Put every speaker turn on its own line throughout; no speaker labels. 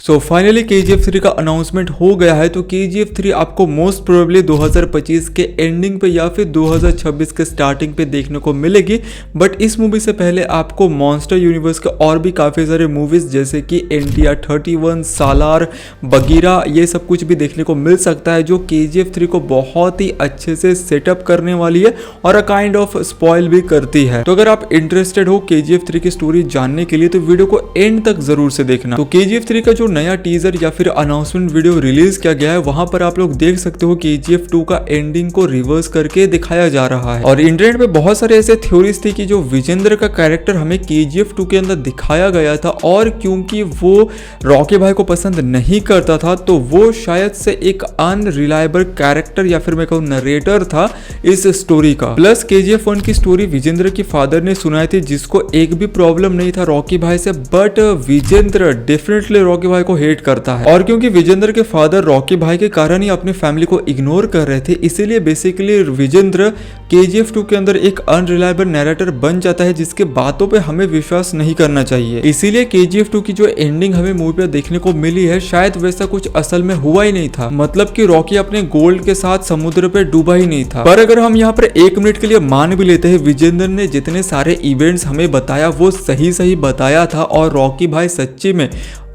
So finally KGF 3 का announcement हो गया है। तो KGF 3 आपको मोस्ट प्रोबेबली 2025 के एंडिंग पे या फिर 2026 के स्टार्टिंग पे देखने को मिलेगी। बट इस मूवी से पहले आपको मॉन्स्टर यूनिवर्स के और भी काफ़ी सारे मूवीज़ जैसे कि NTR 31, सालार, बगीरा, ये सब कुछ भी देखने को मिल सकता है, जो KGF 3 को बहुत ही अच्छे से सेटअप करने वाली है और अ काइंड ऑफ स्पॉइल भी करती है। तो अगर आप इंटरेस्टेड हो KGF 3 की स्टोरी जानने के लिए तो वीडियो को एंड तक जरूर से देखना। तो KGF 3 का जो नया टीजर या फिर अनाउंसमेंट वीडियो रिलीज किया गया है, वहां पर आप लोग देख सकते हो KGF 2 का एंडिंग को रिवर्स करके दिखाया जा रहा है। और इंटरनेट पे बहुत सारे ऐसे थ्योरीज थी कि जो विजेंद्र का कैरेक्टर हमें KGF 2 के अंदर दिखाया गया था, और क्योंकि वो रॉकी भाई को पसंद नहीं करता था तो वो शायद से एक अनरिलायबल कैरेक्टर या फिर मैं कहूँ नरेटर था इस स्टोरी का। प्लस KGF 1 की स्टोरी विजेंद्र की फादर ने सुनाई थी, जिसको एक भी प्रॉब्लम नहीं था रॉकी भाई से, बट विजेंद्र डेफिनेटली रॉकी भाई को हेट करता है। और क्योंकि विजेंद्र के फादर रॉकी भाई के कारण ही अपनी फैमिली को इग्नोर कर रहे थे, इसीलिए बेसिकली विजेंद्र KGF 2 के अंदर एक अनरिलायबल नैरेटर बन जाता है, जिसके बातों पे हमें विश्वास नहीं करना चाहिए। इसीलिए KGF 2 की जो एंडिंग हमें मूवी पे देखने को मिली है, शायद वैसा कुछ असल में हुआ ही नहीं था। मतलब कि रॉकी अपने गोल्ड के साथ समुद्र पे डूबा ही नहीं था। पर अगर हम यहाँ पर 1 मिनट के लिए मान भी लेते हैं विजेंद्र ने जितने सारे इवेंट्स हमें बताया वो सही बताया था, और रॉकी भाई सच्ची में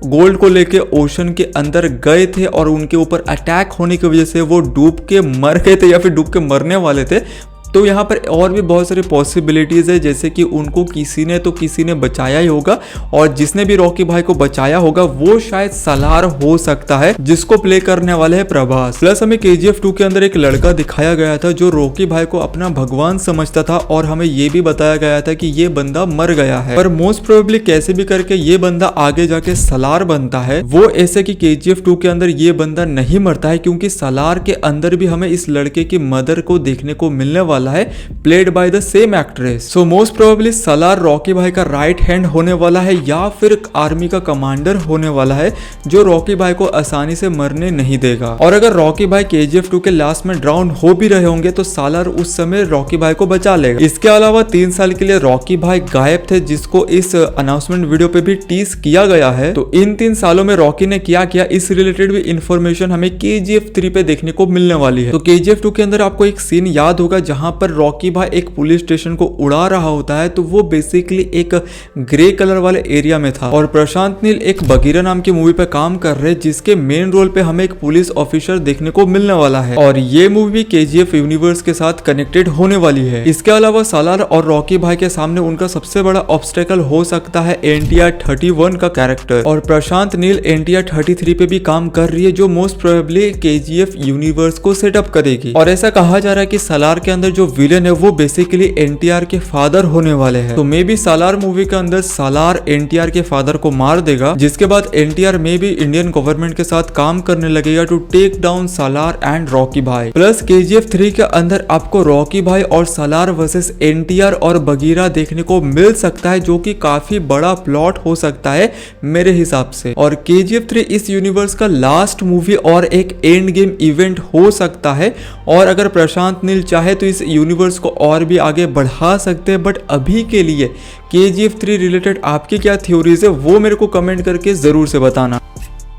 गोल्ड को लेके ओशन के अंदर गए थे और उनके ऊपर अटैक होने की वजह से वो डूब के मर गए थे या फिर डूब के मरने वाले थे, तो यहाँ पर और भी बहुत सारी पॉसिबिलिटीज है, जैसे कि उनको किसी ने बचाया ही होगा, और जिसने भी रॉकी भाई को बचाया होगा वो शायद सालार हो सकता है, जिसको प्ले करने वाले हैं प्रभास। प्लस हमें KGF 2 के अंदर एक लड़का दिखाया गया था जो रॉकी भाई को अपना भगवान समझता था, और हमें ये भी बताया गया था कि ये बंदा मर गया है, पर मोस्ट प्रोबेबली कैसे भी करके ये बंदा आगे जाके सालार बनता है। वो ऐसे कि KGF 2 के अंदर ये बंदा नहीं मरता है, क्योंकि सालार के अंदर भी हमें इस लड़के की मदर को देखने को मिलने वाला है, played by the same actress. So most probably Salaar Rocky Bhai का राइट हैंड होने वाला है, या फिर आर्मी का कमांडर होने वाला है, जो रॉकी भाई को आसानी से मरने नहीं देगा। और अगर रॉकी भाई KGF 2 के लास्ट में ड्राउन हो भी रहे होंगे तो सालार उस समय रॉकी भाई को बचा लेगा। इसके अलावा 3 साल के लिए रॉकी भाई गायब थे, जिसको इस अनाउंसमेंट वीडियो पे भी टीज किया गया है। तो इन 3 सालों में रॉकी ने क्या किया, इस रिलेटेड भी इंफॉर्मेशन हमें KGF 3 पे देखने को मिलने वाली है। तो KGF 2 के अंदर आपको एक सीन याद होगा जहां पर रॉकी भाई एक पुलिस स्टेशन को उड़ा रहा होता है, तो वो बेसिकली एक ग्रे कलर वाले एरिया में था, और प्रशांत नील एक बगीरा नाम की मूवी पे काम कर रहे हैं, जिसके मेन रोल पे हमें एक पुलिस ऑफिसर देखने को मिलने वाला है, और ये मूवी KGF यूनिवर्स के साथ कनेक्टेड होने वाली है। इसके अलावा सालार और रॉकी भाई के सामने उनका सबसे बड़ा ऑब्स्टेकल हो सकता है NTR 31 का कैरेक्टर, और प्रशांत नील NTR 33 पे भी काम कर रही है, जो मोस्ट प्रोबेबली KGF यूनिवर्स को सेटअप करेगी। और ऐसा कहा जा रहा है कि सालार के अंदर जो विलेन है वो बेसिकली NTR के फादर होने वाले हैं। तो मे बी सालार मूवी के अंदर सालार NTR के फादर को मार देगा, जिसके बाद NTR में भी इंडियन गवर्नमेंट के साथ काम करने लगेगा to take down Salaar and Rocky Bhai. Plus KGF 3 के अंदर आपको रॉकी भाई और सालार वर्सेस NTR और बगीरा देखने को मिल सकता है, जो कि काफी बड़ा प्लॉट हो सकता है मेरे हिसाब से। और KGF 3 इस यूनिवर्स का लास्ट मूवी और एक एंड गेम इवेंट हो सकता है, और अगर प्रशांत नील चाहे तो इस यूनिवर्स को और भी आगे बढ़ा सकते हैं। बट अभी के लिए KGF 3 रिलेटेड आपकी क्या थ्योरीज है वो मेरे को कमेंट करके जरूर से बताना।